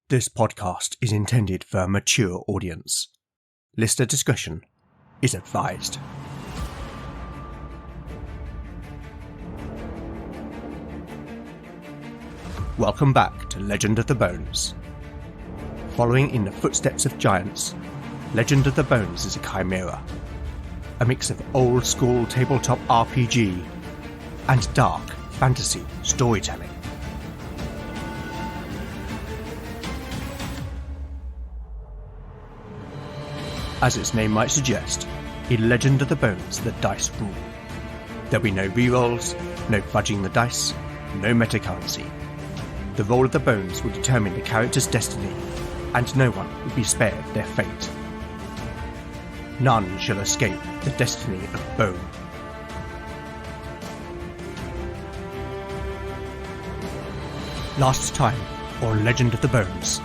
This podcast is intended for a mature audience. Listener discretion is advised. Welcome back to Legend of the Bones. Following in the footsteps of giants, Legend of the Bones is a chimera. A mix of old-school tabletop RPG and dark fantasy storytelling. As its name might suggest, in Legend of the Bones the dice rule. There'll be no rerolls, no fudging the dice, no metacurrency. The roll of the bones will determine the character's destiny, and no one will be spared their fate. None shall escape the destiny of Bone. Last time on Legend of the Bones.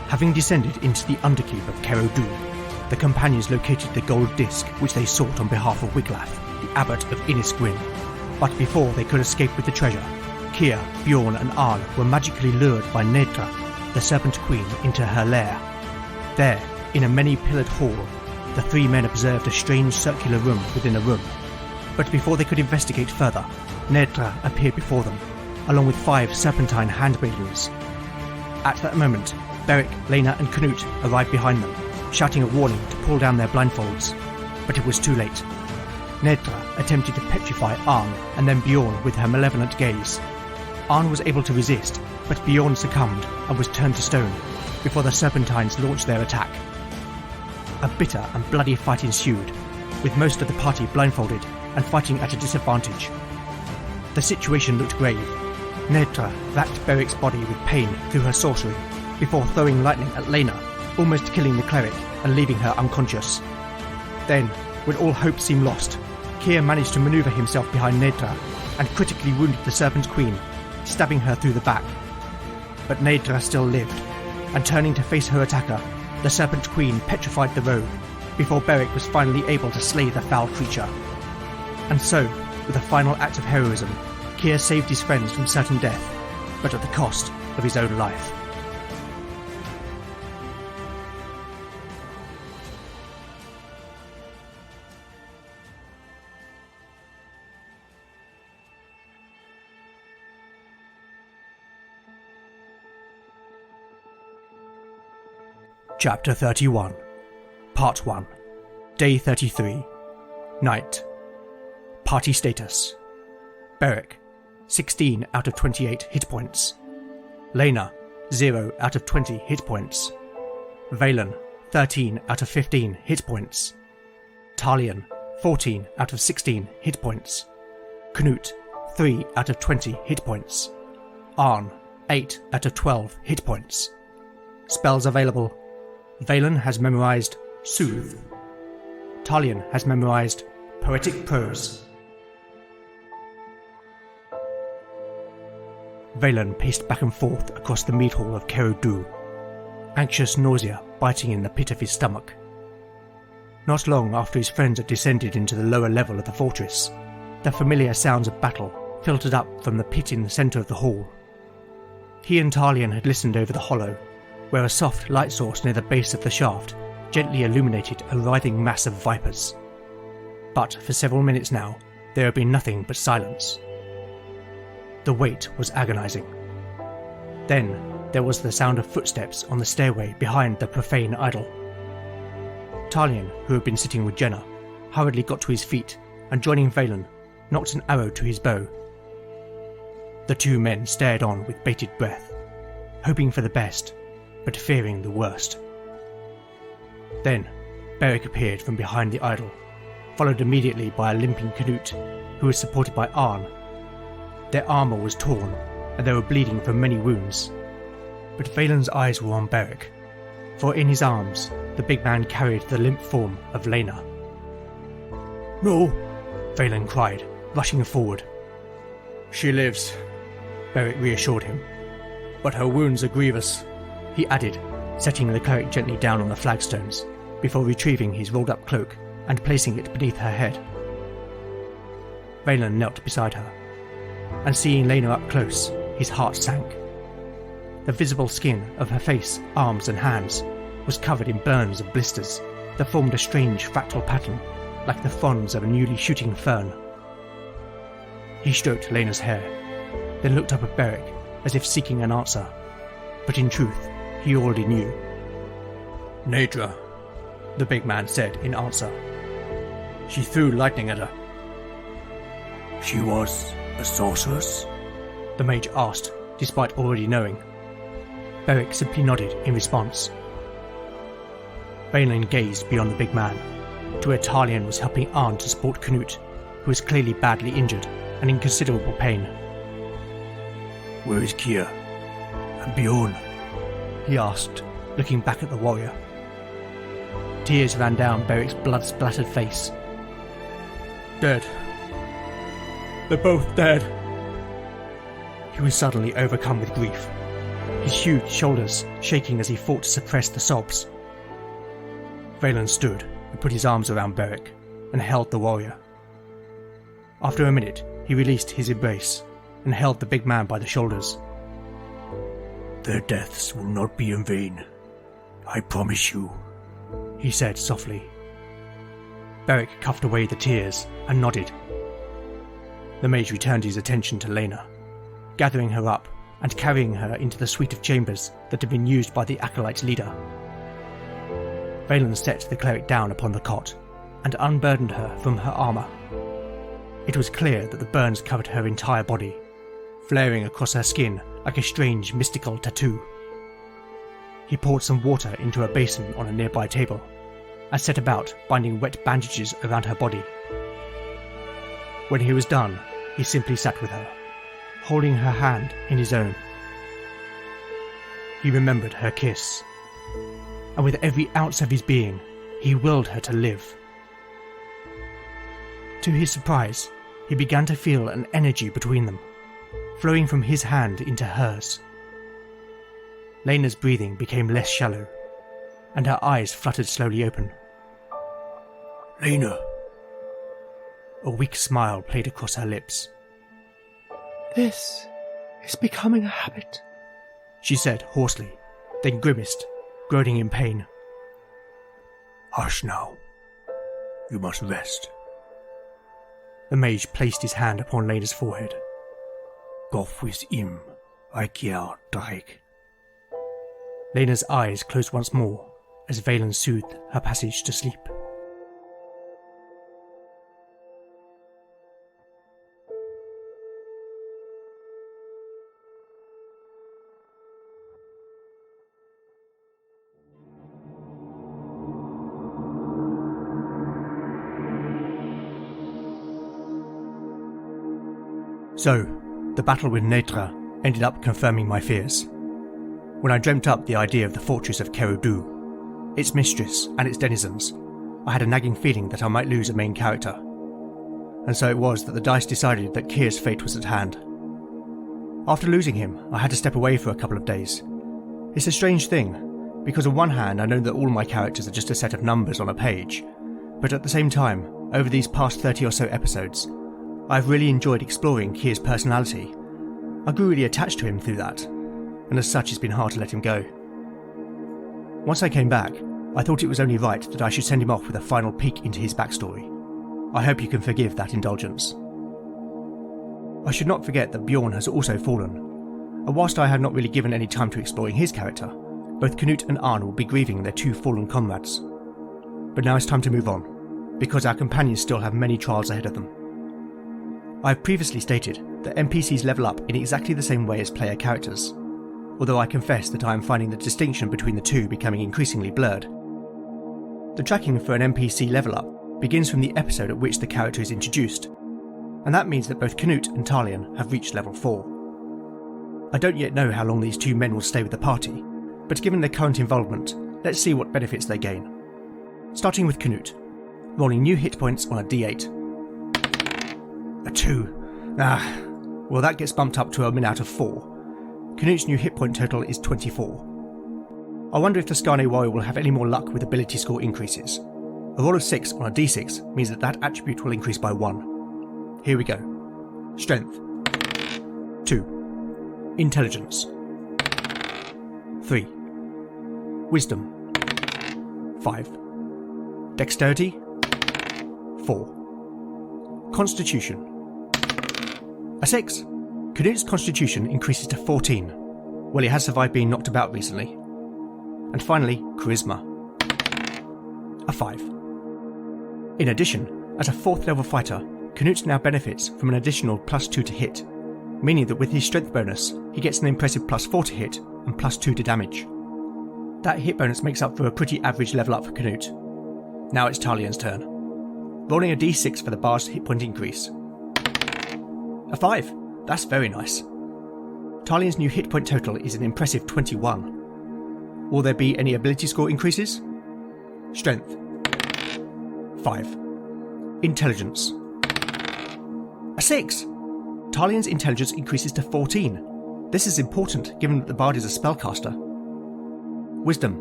Having descended into the underkeep of Kerodu, the companions located the gold disc which they sought on behalf of Wiglaf, the abbot of Innisgrin. But before they could escape with the treasure, Kier, Bjorn and Arn were magically lured by Nedra, the Serpent Queen, into her lair. There, in a many-pillared hall, the three men observed a strange circular room within a room. But before they could investigate further, Nedra appeared before them, along with 5 serpentine handmaidens. At that moment, Beric, Lena and Knut arrived behind them, shouting a warning to pull down their blindfolds. But it was too late. Nedra attempted to petrify Arn and then Bjorn with her malevolent gaze. Arn was able to resist, but Bjorn succumbed and was turned to stone before the Serpentines launched their attack. A bitter and bloody fight ensued, with most of the party blindfolded and fighting at a disadvantage. The situation looked grave. Nedra racked Beric's body with pain through her sorcery before throwing lightning at Lena, almost killing the cleric and leaving her unconscious. Then, when all hope seemed lost, Kier managed to maneuver himself behind Nedra and critically wounded the Serpent Queen, stabbing her through the back. But Nedra still lived, and turning to face her attacker, the Serpent Queen petrified the rogue before Beric was finally able to slay the foul creature. And so, with a final act of heroism, Kier saved his friends from certain death, but at the cost of his own life. Chapter 31, Part 1, Day 33, Night. Party status: Beric, 16 out of 28 hit points. Lena, 0 out of 20 hit points. Valen, 13 out of 15 hit points. Talion, 14 out of 16 hit points. Knut, 3 out of 20 hit points. Arn, 8 out of 12 hit points. Spells available: Valen has memorized Soothe. Talion has memorized Poetic Prose. Valen paced back and forth across the mead hall of Kerodu, anxious nausea biting in the pit of his stomach. Not long after his friends had descended into the lower level of the fortress, the familiar sounds of battle filtered up from the pit in the centre of the hall. He and Talion had listened over the hollow, where a soft light source near the base of the shaft gently illuminated a writhing mass of vipers. But for several minutes now, there had been nothing but silence. The wait was agonizing. Then there was the sound of footsteps on the stairway behind the profane idol. Talion, who had been sitting with Jenna, hurriedly got to his feet and, joining Valen, knocked an arrow to his bow. The two men stared on with bated breath, hoping for the best, but fearing the worst. Then Beric appeared from behind the idol, followed immediately by a limping Knut, who was supported by Arn. Their armour was torn, and they were bleeding from many wounds. But Valen's eyes were on Beric, for in his arms the big man carried the limp form of Lena. "No," Valen cried, rushing forward. "She lives," Beric reassured him. "But her wounds are grievous," he added, setting the cleric gently down on the flagstones, before retrieving his rolled-up cloak and placing it beneath her head. Valen knelt beside her, and seeing Lena up close, his heart sank. The visible skin of her face, arms and hands was covered in burns and blisters that formed a strange fractal pattern, like the fronds of a newly shooting fern. He stroked Lena's hair, then looked up at Beric as if seeking an answer, but in truth, he already knew. "Nadra," the big man said in answer. "She threw lightning at her." "She was a sorceress?" the mage asked, despite already knowing. Beric simply nodded in response. Vaylin gazed beyond the big man, to where Talion was helping Arn to support Knut, who was clearly badly injured and in considerable pain. "Where is Kier? And Bjorn?" he asked, looking back at the warrior. Tears ran down Beric's blood-splattered face. "Dead. They're both dead." He was suddenly overcome with grief, his huge shoulders shaking as he fought to suppress the sobs. Vaylin stood and put his arms around Beric and held the warrior. After a minute, he released his embrace and held the big man by the shoulders. "Their deaths will not be in vain. I promise you," he said softly. Beric cuffed away the tears and nodded. The mage returned his attention to Lena, gathering her up and carrying her into the suite of chambers that had been used by the Acolyte leader. Vaylin set the cleric down upon the cot and unburdened her from her armour. It was clear that the burns covered her entire body, flaring across her skin like a strange mystical tattoo. He poured some water into a basin on a nearby table and set about binding wet bandages around her body. When he was done, he simply sat with her, holding her hand in his own. He remembered her kiss, and with every ounce of his being, he willed her to live. To his surprise, he began to feel an energy between them, flowing from his hand into hers. Lena's breathing became less shallow, and her eyes fluttered slowly open. "Lena." A weak smile played across her lips. "This is becoming a habit," she said hoarsely, then grimaced, groaning in pain. "Hush now. You must rest." The mage placed his hand upon Lena's forehead. "Goff with him, Ikiar Drake." Lena's eyes closed once more as Vaylin soothed her passage to sleep. So, the battle with Netra ended up confirming my fears. When I dreamt up the idea of the fortress of Kerudu, its mistress and its denizens, I had a nagging feeling that I might lose a main character. And so it was that the dice decided that Kier's fate was at hand. After losing him, I had to step away for a couple of days. It's a strange thing, because on one hand I know that all my characters are just a set of numbers on a page, but at the same time, over these past 30 or so episodes, I've really enjoyed exploring Kier's personality. I grew really attached to him through that, and as such it's been hard to let him go. Once I came back, I thought it was only right that I should send him off with a final peek into his backstory. I hope you can forgive that indulgence. I should not forget that Bjorn has also fallen, and whilst I have not really given any time to exploring his character, both Knut and Arn will be grieving their two fallen comrades. But now it's time to move on, because our companions still have many trials ahead of them. I have previously stated that NPCs level up in exactly the same way as player characters, although I confess that I am finding the distinction between the two becoming increasingly blurred. The tracking for an NPC level up begins from the episode at which the character is introduced, and that means that both Knut and Talion have reached level 4. I don't yet know how long these two men will stay with the party, but given their current involvement, let's see what benefits they gain. Starting with Knut, rolling new hit points on a d8. A 2. Well that gets bumped up to a min out of 4. Knut's new hit point total is 24. I wonder if the Skarne warrior will have any more luck with ability score increases. A roll of 6 on a d6 means that that attribute will increase by 1. Here we go. Strength 2. Intelligence 3. Wisdom. 5. Dexterity. 4. Constitution. A 6. Canut's constitution increases to 14. Well, he has survived being knocked about recently. And finally, charisma. A 5. In addition, as a 4th level fighter, Canute now benefits from an additional +2 to hit, meaning that with his strength bonus, he gets an impressive +4 to hit and +2 to damage. That hit bonus makes up for a pretty average level up for Canute. Now it's Talian's turn. Rolling a d6 for the bard's hit point increase. A 5. That's very nice. Talian's new hit point total is an impressive 21. Will there be any ability score increases? Strength. 5. Intelligence. A 6. Talian's intelligence increases to 14. This is important given that the bard is a spellcaster. Wisdom.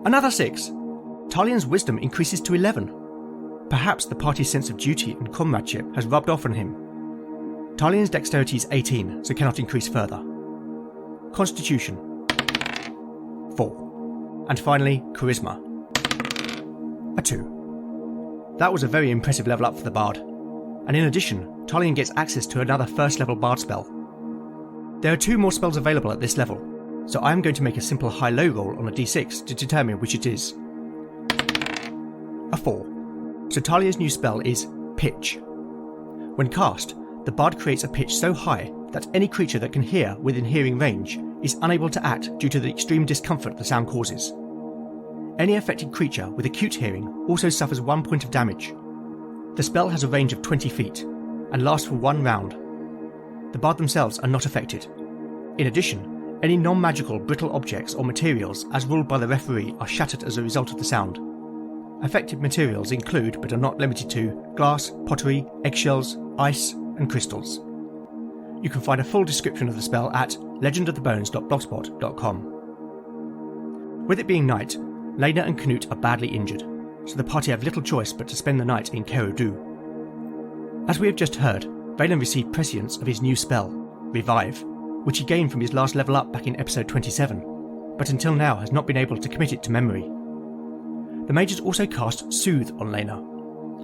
Another 6. Talian's wisdom increases to 11. Perhaps the party's sense of duty and comradeship has rubbed off on him. Talian's dexterity is 18, so cannot increase further. Constitution. 4. And finally, charisma. A 2. That was a very impressive level up for the bard. And in addition, Talian gets access to another first level bard spell. There are 2 more spells available at this level, so I am going to make a simple high-low roll on a d6 to determine which it is. A 4. So Talia's new spell is Pitch. When cast, the bard creates a pitch so high that any creature that can hear within hearing range is unable to act due to the extreme discomfort the sound causes. Any affected creature with acute hearing also suffers 1 point of damage. The spell has a range of 20 feet and lasts for 1 round. The bard themselves are not affected. In addition, any non-magical brittle objects or materials as ruled by the referee are shattered as a result of the sound. Affected materials include, but are not limited to, glass, pottery, eggshells, ice, and crystals. You can find a full description of the spell at legendofthebones.blogspot.com. With it being night, Lena and Canute are badly injured, so the party have little choice but to spend the night in Kerudu. As we have just heard, Valen received prescience of his new spell, Revive, which he gained from his last level up back in episode 27, but until now has not been able to commit it to memory. The mages also cast Soothe on Lena.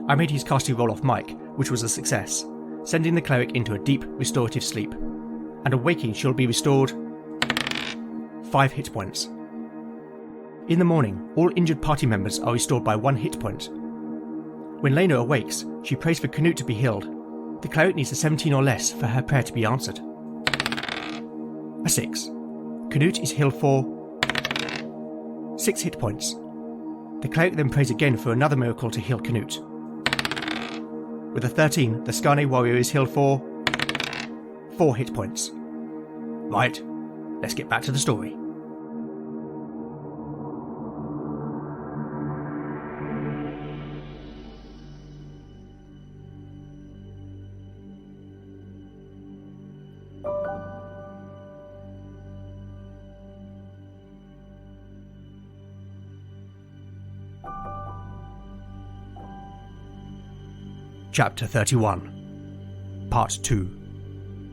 I made his casting roll off mic, which was a success, sending the cleric into a deep, restorative sleep, and awaking she'll be restored 5 hit points. In the morning, all injured party members are restored by 1 hit point. When Lena awakes, she prays for Canute to be healed. The cleric needs a 17 or less for her prayer to be answered. A 6. Canute is healed for 6 hit points. The cleric then prays again for another miracle to heal Canute. With a 13, the Skarne warrior is healed for 4 hit points. Right, let's get back to the story. Chapter 31, Part 2,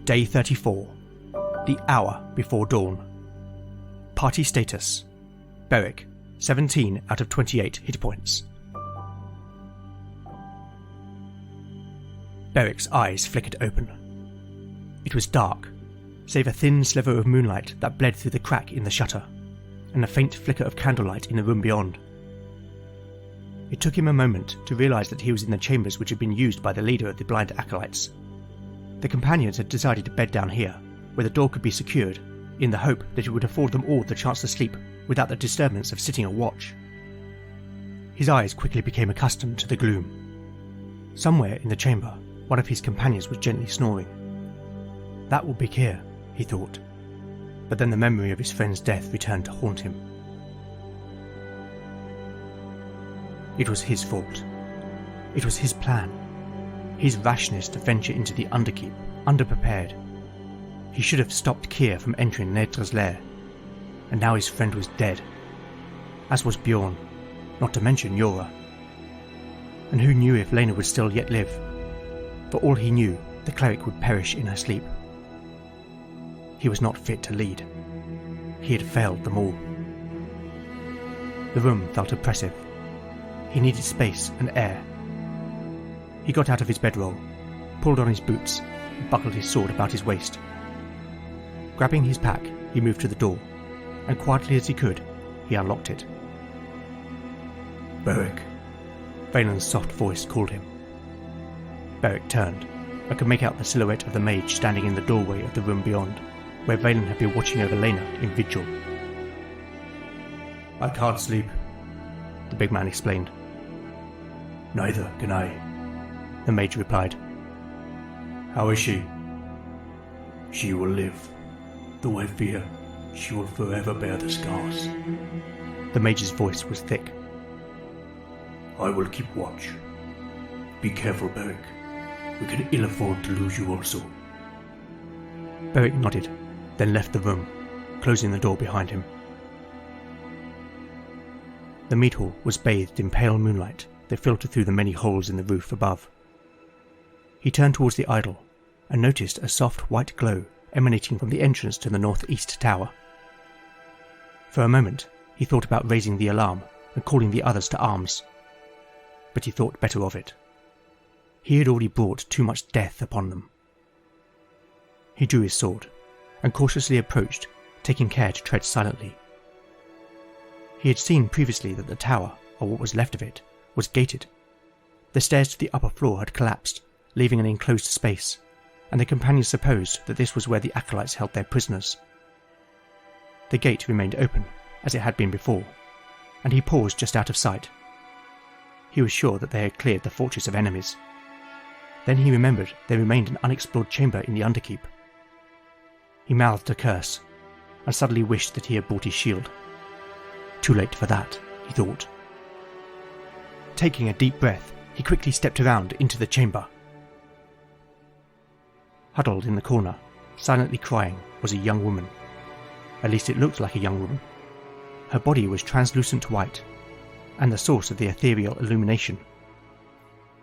Day 34, The Hour Before Dawn. Party status, Beric, 17 out of 28 hit points. Beric's eyes flickered open. It was dark, save a thin sliver of moonlight that bled through the crack in the shutter, and a faint flicker of candlelight in the room beyond. It took him a moment to realise that he was in the chambers which had been used by the leader of the blind acolytes. The companions had decided to bed down here, where the door could be secured, in the hope that it would afford them all the chance to sleep without the disturbance of sitting a watch. His eyes quickly became accustomed to the gloom. Somewhere in the chamber, one of his companions was gently snoring. That would be Keir, he thought, but then the memory of his friend's death returned to haunt him. It was his fault. It was his plan. His rashness to venture into the Underkeep, underprepared. He should have stopped Keir from entering Nedra's lair. And now his friend was dead. As was Bjorn, not to mention Yora. And who knew if Lena would still yet live? For all he knew, the cleric would perish in her sleep. He was not fit to lead. he had failed them all. The room felt oppressive. He needed space and air. He got out of his bedroll, pulled on his boots, and buckled his sword about his waist. Grabbing his pack, he moved to the door, and quietly as he could, he unlocked it. Beric. Valen's soft voice called him. Beric turned, and could make out the silhouette of the mage standing in the doorway of the room beyond, where Valen had been watching over Lena in vigil. I can't sleep, the big man explained. Neither can I, the mage replied. How is she? She will live, though I fear she will forever bear the scars. The mage's voice was thick. I will keep watch. Be careful, Beric. We can ill afford to lose you also. Beric nodded, then left the room, closing the door behind him. The mead hall was bathed in pale moonlight that filtered through the many holes in the roof above. He turned towards the idol and noticed a soft white glow emanating from the entrance to the northeast tower. For a moment, he thought about raising the alarm and calling the others to arms, but he thought better of it. He had already brought too much death upon them. He drew his sword and cautiously approached, taking care to tread silently. He had seen previously that the tower, or what was left of it, was gated. The stairs to the upper floor had collapsed, leaving an enclosed space, and the companions supposed that this was where the acolytes held their prisoners. The gate remained open, as it had been before, and he paused just out of sight. He was sure that they had cleared the fortress of enemies. Then he remembered there remained an unexplored chamber in the Underkeep. He mouthed a curse, and suddenly wished that he had brought his shield. Too late for that, he thought. Taking a deep breath, he quickly stepped around into the chamber. Huddled in the corner, silently crying, was a young woman. At least it looked like a young woman. Her body was translucent white, and the source of the ethereal illumination.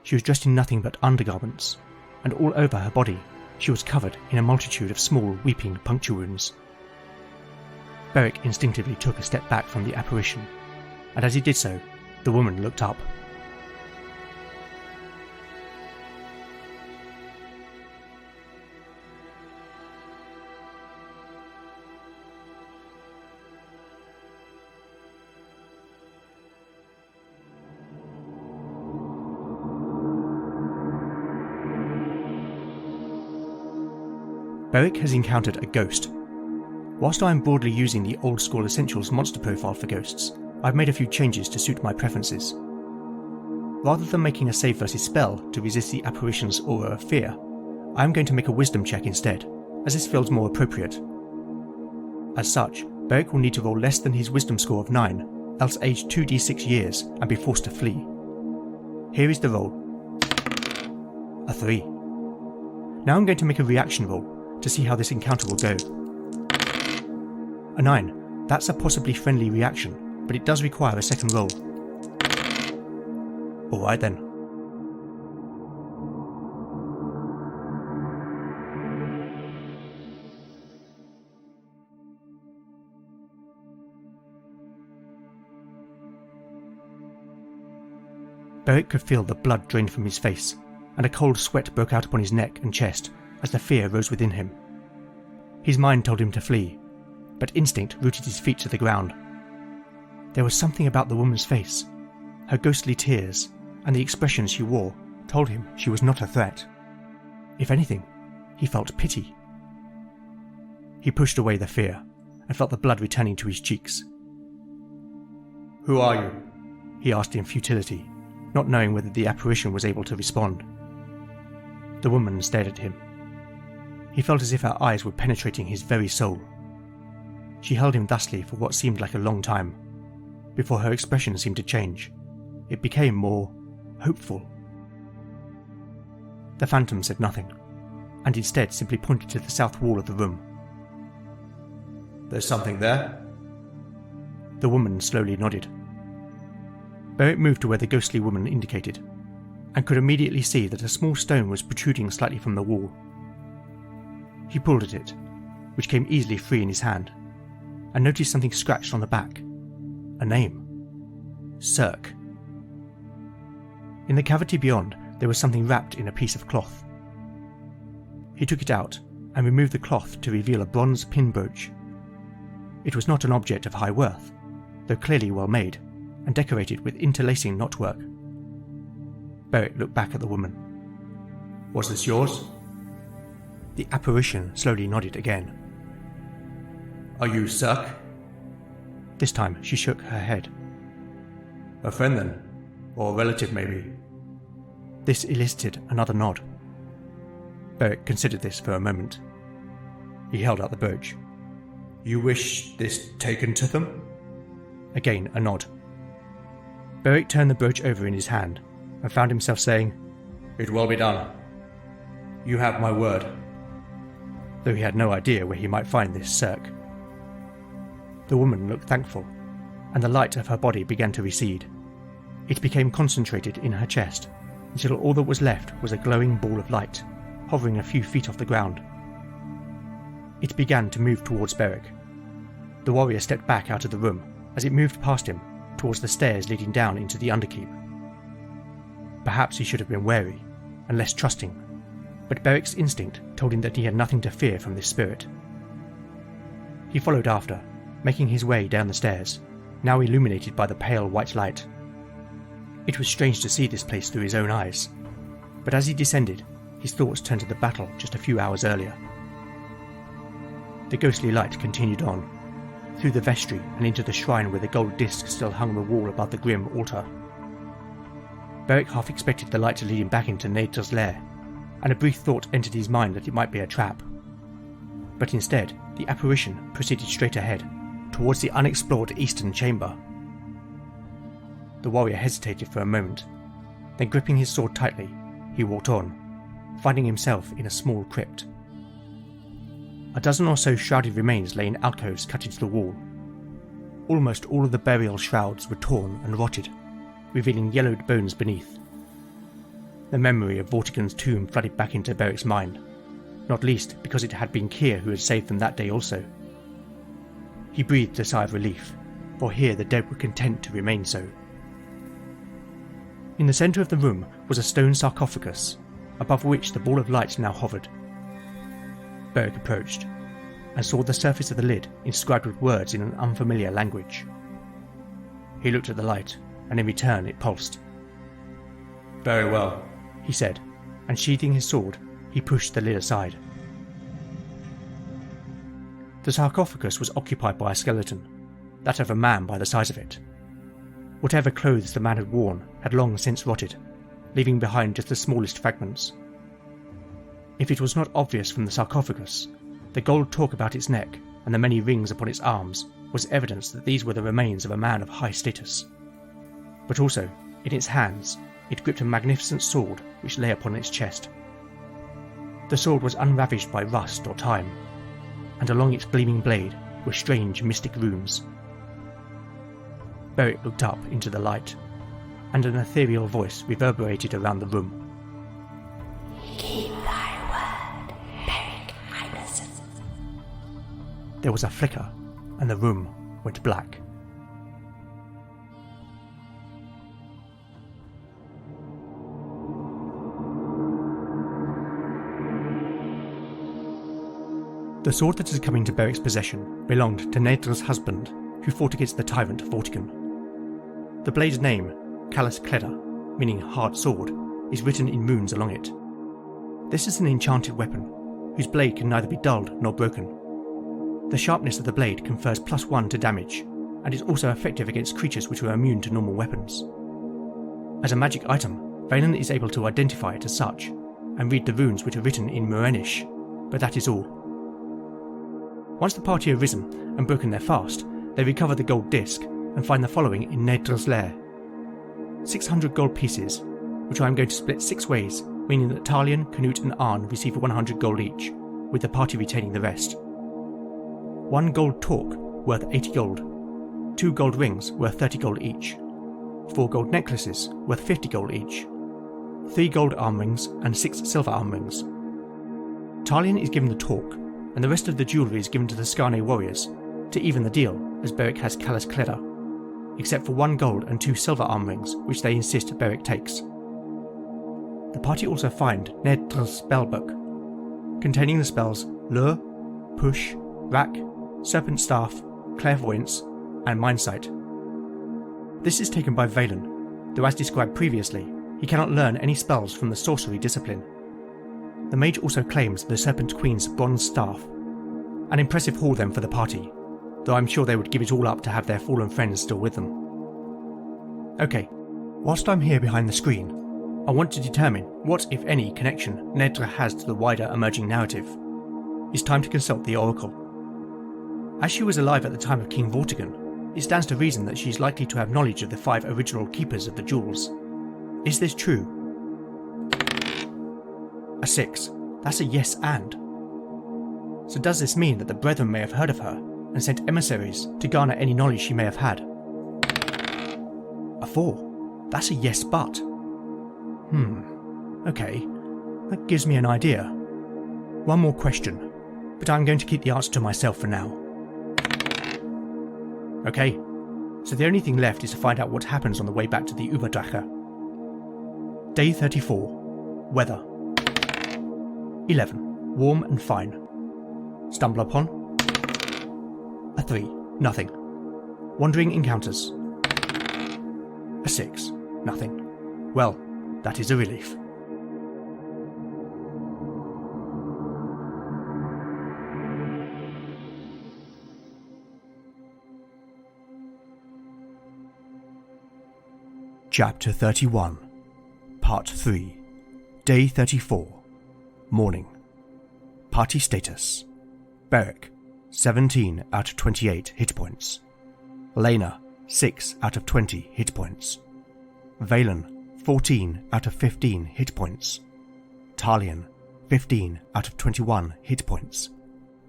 She was dressed in nothing but undergarments, and all over her body she was covered in a multitude of small weeping puncture wounds. Beric instinctively took a step back from the apparition, and as he did so, the woman looked up. Beric has encountered a ghost. Whilst I am broadly using the old school Essentials monster profile for ghosts, I've made a few changes to suit my preferences. Rather than making a save versus spell to resist the apparition's aura of fear, I am going to make a wisdom check instead, as this feels more appropriate. As such, Beric will need to roll less than his wisdom score of 9, else age 2d6 years and be forced to flee. Here is the roll. A 3. Now I'm going to make a reaction roll to see how this encounter will go. A 9. That's a possibly friendly reaction, but it does require a second roll. Alright then. Beric could feel the blood drain from his face, and a cold sweat broke out upon his neck and chest as the fear rose within him. His mind told him to flee, but instinct rooted his feet to the ground. There was something about the woman's face. Her ghostly tears and the expression she wore told him she was not a threat. If anything, he felt pity. He pushed away the fear and felt the blood returning to his cheeks. Who are you? He asked in futility, not knowing whether the apparition was able to respond. The woman stared at him. He felt as if her eyes were penetrating his very soul. She held him thusly for what seemed like a long time, before her expression seemed to change. It became more hopeful. The phantom said nothing, and instead simply pointed to the south wall of the room. There's something there? The woman slowly nodded. Beric moved to where the ghostly woman indicated, and could immediately see that a small stone was protruding slightly from the wall. He pulled at it, which came easily free in his hand, and noticed something scratched on the back. A name. Cirque. In the cavity beyond, there was something wrapped in a piece of cloth. He took it out and removed the cloth to reveal a bronze pin brooch. It was not an object of high worth, though clearly well made, and decorated with interlacing knotwork. Beric looked back at the woman. Was this yours? The apparition slowly nodded again. Are you Cirque? This time she shook her head. A friend then? Or a relative maybe? This elicited another nod. Beric considered this for a moment. He held out the brooch. You wish this taken to them? Again a nod. Beric turned the brooch over in his hand and found himself saying, It will be done. You have my word. Though he had no idea where he might find this Cirque. The woman looked thankful, and the light of her body began to recede. It became concentrated in her chest, until all that was left was a glowing ball of light, hovering a few feet off the ground. It began to move towards Beric. The warrior stepped back out of the room as it moved past him towards the stairs leading down into the underkeep. Perhaps he should have been wary and less trusting, but Beric's instinct told him that he had nothing to fear from this spirit. He followed after, making his way down the stairs, now illuminated by the pale white light. It was strange to see this place through his own eyes, but as he descended, his thoughts turned to the battle just a few hours earlier. The ghostly light continued on, through the vestry and into the shrine where the gold disc still hung on the wall above the grim altar. Beric half expected the light to lead him back into Nadra's lair, and a brief thought entered his mind that it might be a trap. But instead, the apparition proceeded straight ahead, towards the unexplored eastern chamber. The warrior hesitated for a moment, then gripping his sword tightly, he walked on, finding himself in a small crypt. A dozen or so shrouded remains lay in alcoves cut into the wall. Almost all of the burial shrouds were torn and rotted, revealing yellowed bones beneath. The memory of Vortigern's tomb flooded back into Beric's mind, not least because it had been Keir who had saved them that day also. He breathed a sigh of relief, for here the dead were content to remain so. In the centre of the room was a stone sarcophagus, above which the ball of light now hovered. Beric approached, and saw the surface of the lid inscribed with words in an unfamiliar language. He looked at the light, and in return it pulsed. Very well, he said, and sheathing his sword, he pushed the lid aside. The sarcophagus was occupied by a skeleton, that of a man by the size of it. Whatever clothes the man had worn had long since rotted, leaving behind just the smallest fragments. If it was not obvious from the sarcophagus, the gold talk about its neck and the many rings upon its arms was evidence that these were the remains of a man of high status. But also, in its hands, it gripped a magnificent sword which lay upon its chest. The sword was unravished by rust or time, and along its gleaming blade were strange mystic runes. Beric looked up into the light, and an ethereal voice reverberated around the room. Keep thy word, Beric Highness. There was a flicker, and the room went black. The sword that had come into Beric's possession belonged to Nadra's husband, who fought against the tyrant Vortigern. The blade's name, Callus Cleda, meaning hard sword, is written in runes along it. This is an enchanted weapon, whose blade can neither be dulled nor broken. The sharpness of the blade confers +1 to damage, and is also effective against creatures which are immune to normal weapons. As a magic item, Valen is able to identify it as such, and read the runes which are written in Murenish, but that is all. Once the party have risen and broken their fast, they recover the gold disc and find the following in Nadra's lair. 600 gold pieces, which I am going to split 6 ways, meaning that Talion, Canute and Arn receive 100 gold each, with the party retaining the rest. 1 gold torque, worth 80 gold. 2 gold rings, worth 30 gold each. 4 gold necklaces, worth 50 gold each. 3 gold arm rings and 6 silver arm rings. Talion is given the torque, and the rest of the jewellery is given to the Skarne warriors, To even the deal, as Beric has Callus Cleda, except for 1 gold and 2 silver arm rings, which they insist Beric takes. The party also find Nedre's spellbook, containing the spells Lure, Push, Rack, Serpent Staff, Clairvoyance, and Mindsight. This is taken by Valen, though as described previously, he cannot learn any spells from the sorcery discipline. The mage also claims the Serpent Queen's bronze staff, an impressive haul then for the party, though I'm sure they would give it all up to have their fallen friends still with them. Okay, whilst I'm here behind the screen, I want to determine what, if any, connection Nedra has to the wider emerging narrative. It's time to consult the Oracle. As she was alive at the time of King Vortigern, it stands to reason that she's likely to have knowledge of the 5 original keepers of the jewels. Is this true? A 6. That's a yes and. So does this mean that the Brethren may have heard of her and sent emissaries to garner any knowledge she may have had? A 4. That's a yes but. Okay, that gives me an idea. One more question, but I'm going to keep the answer to myself for now. Okay, so the only thing left is to find out what happens on the way back to the Überdrache. Day 34. Weather. 11. Warm and fine. Stumble upon. A 3. Nothing. Wandering encounters. A 6. Nothing. Well, that is a relief. Chapter 31. Part 3. Day 34. Morning. Party status. Beric, 17 out of 28 hit points. Lena, 6 out of 20 hit points. Valen, 14 out of 15 hit points. Talion, 15 out of 21 hit points.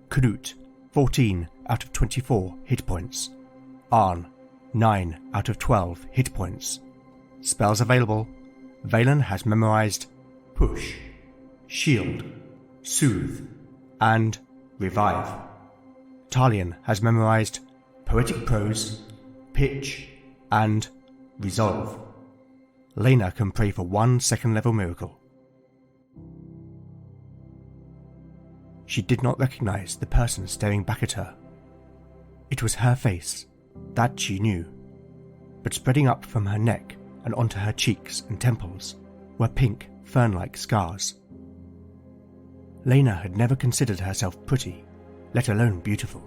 Knut, 14 out of 24 hit points. Arn, 9 out of 12 hit points. Spells available. Valen has memorized Push, Shield, Soothe, and Revive. Talion has memorized Poetic Prose, Pitch, and Resolve. Lena can pray for 1 second-level miracle. She did not recognize the person staring back at her. It was her face, that she knew, but spreading up from her neck and onto her cheeks and temples were pink, fern-like scars. Lena had never considered herself pretty, let alone beautiful,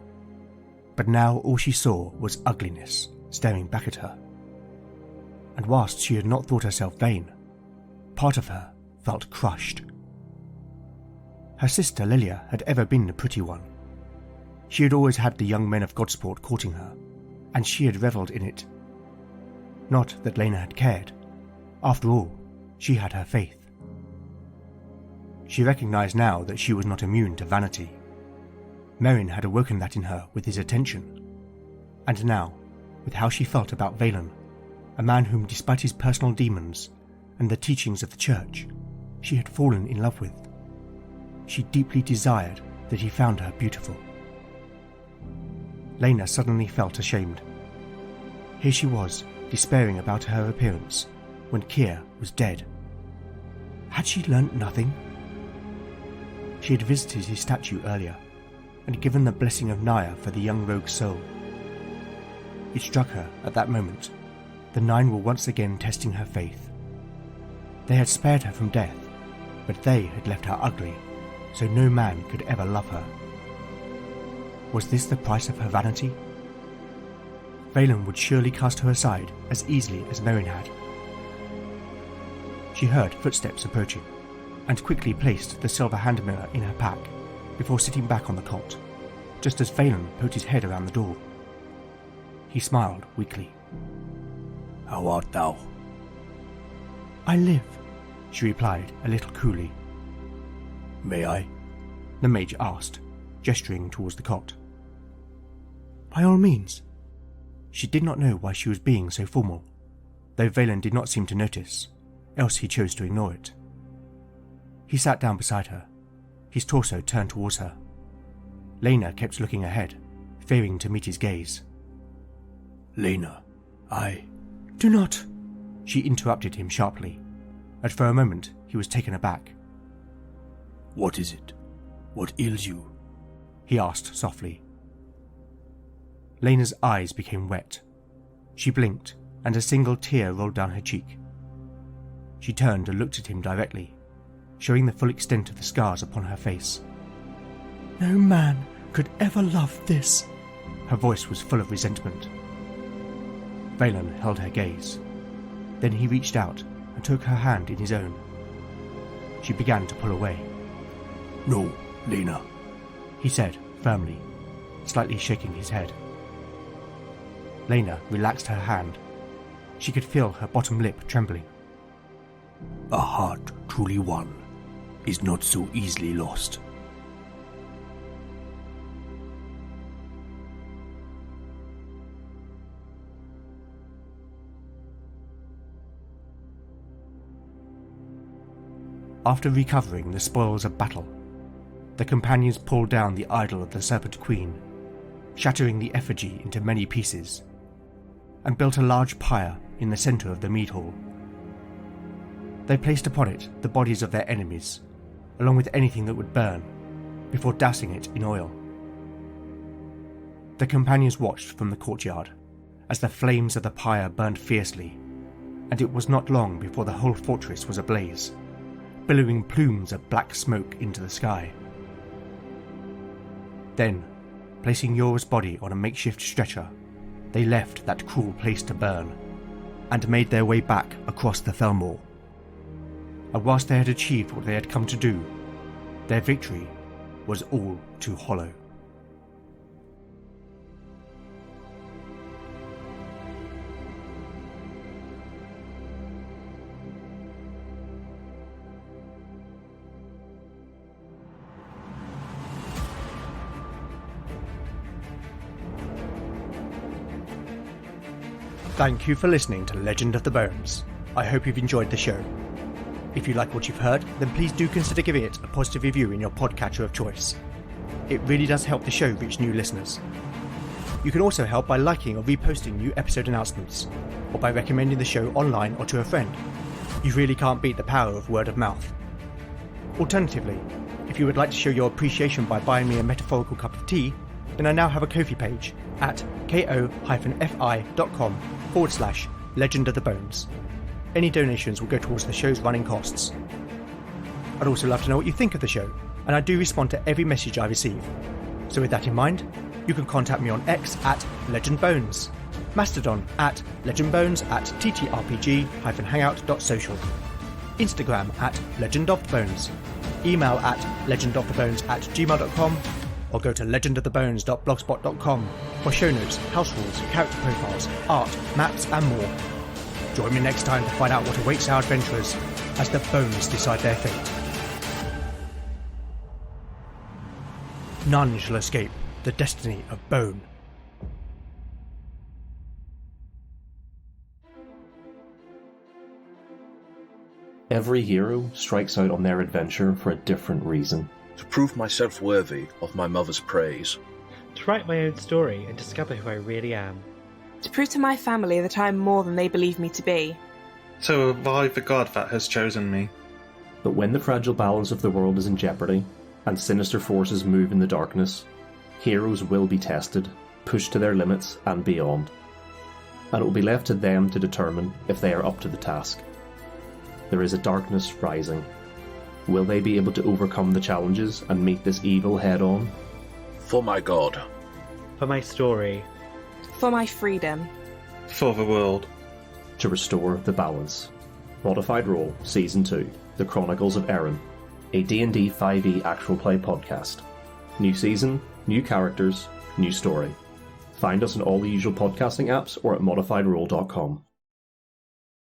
but now all she saw was ugliness staring back at her. And whilst she had not thought herself vain, part of her felt crushed. Her sister Lilia had ever been the pretty one. She had always had the young men of Godsport courting her, and she had revelled in it. Not that Lena had cared. After all, she had her faith. She recognised now that she was not immune to vanity. Merrin had awoken that in her with his attention. And now, with how she felt about Valen, a man whom, despite his personal demons and the teachings of the Church, she had fallen in love with, she deeply desired that he found her beautiful. Lena suddenly felt ashamed. Here she was, despairing about her appearance, when Kier was dead. Had she learnt nothing? She had visited his statue earlier, and given the blessing of Naya for the young rogue's soul. It struck her at that moment. The 9 were once again testing her faith. They had spared her from death, but they had left her ugly, so no man could ever love her. Was this the price of her vanity? Valen would surely cast her aside as easily as Merrin had. She heard footsteps approaching, and quickly placed the silver hand mirror in her pack before sitting back on the cot, just as Valen poked his head around the door. He smiled weakly. How art thou? I live, she replied a little coolly. May I? The mage asked, gesturing towards the cot. By all means. She did not know why she was being so formal, though Valen did not seem to notice, else he chose to ignore it. He sat down beside her, his torso turned towards her. Lena kept looking ahead, fearing to meet his gaze. Lena, Do not! She interrupted him sharply, and for a moment he was taken aback. What is it? What ails you? He asked softly. Lena's eyes became wet. She blinked, and a single tear rolled down her cheek. She turned and looked at him directly, showing the full extent of the scars upon her face. No man could ever love this. Her voice was full of resentment. Valen held her gaze. Then he reached out and took her hand in his own. She began to pull away. No, Lena, he said firmly, slightly shaking his head. Lena relaxed her hand. She could feel her bottom lip trembling. A heart truly won is not so easily lost. After recovering the spoils of battle, the companions pulled down the idol of the Serpent Queen, shattering the effigy into many pieces, and built a large pyre in the centre of the mead hall. They placed upon it the bodies of their enemies, along with anything that would burn, before dousing it in oil. The companions watched from the courtyard as the flames of the pyre burned fiercely, and it was not long before the whole fortress was ablaze, billowing plumes of black smoke into the sky. Then, placing Yora's body on a makeshift stretcher, they left that cruel place to burn, and made their way back across the Thelmore. And whilst they had achieved what they had come to do, their victory was all too hollow. Thank you for listening to Legend of the Bones. I hope you've enjoyed the show. If you like what you've heard, then please do consider giving it a positive review in your podcatcher of choice. It really does help the show reach new listeners. You can also help by liking or reposting new episode announcements, or by recommending the show online or to a friend. You really can't beat the power of word of mouth. Alternatively, if you would like to show your appreciation by buying me a metaphorical cup of tea, then I now have a Ko-fi page at ko-fi.com/Legend of the Bones. Any donations will go towards the show's running costs. I'd also love to know what you think of the show, and I do respond to every message I receive. So with that in mind, you can contact me on X at LegendBones, Mastodon at LegendBones at TTRPG-hangout.social, Instagram at LegendOfTheBones, email at legendofthebones@gmail.com, or go to legendofthebones.blogspot.com for show notes, house rules, character profiles, art, maps and more. Join me next time to find out what awaits our adventurers as the bones decide their fate. None shall escape the destiny of bone. Every hero strikes out on their adventure for a different reason. To prove myself worthy of my mother's praise. To write my own story and discover who I really am. To prove to my family that I am more than they believe me to be. To revive the god that has chosen me. But when the fragile balance of the world is in jeopardy, and sinister forces move in the darkness, heroes will be tested, pushed to their limits and beyond. And it will be left to them to determine if they are up to the task. There is a darkness rising. Will they be able to overcome the challenges and meet this evil head-on? For my god. For my story. For my freedom. For the world. To restore the balance. Modified Role Season 2, The Chronicles of Erin, a D&D 5e actual play podcast. New season, new characters, new story. Find us on all the usual podcasting apps or at modifiedrole.com.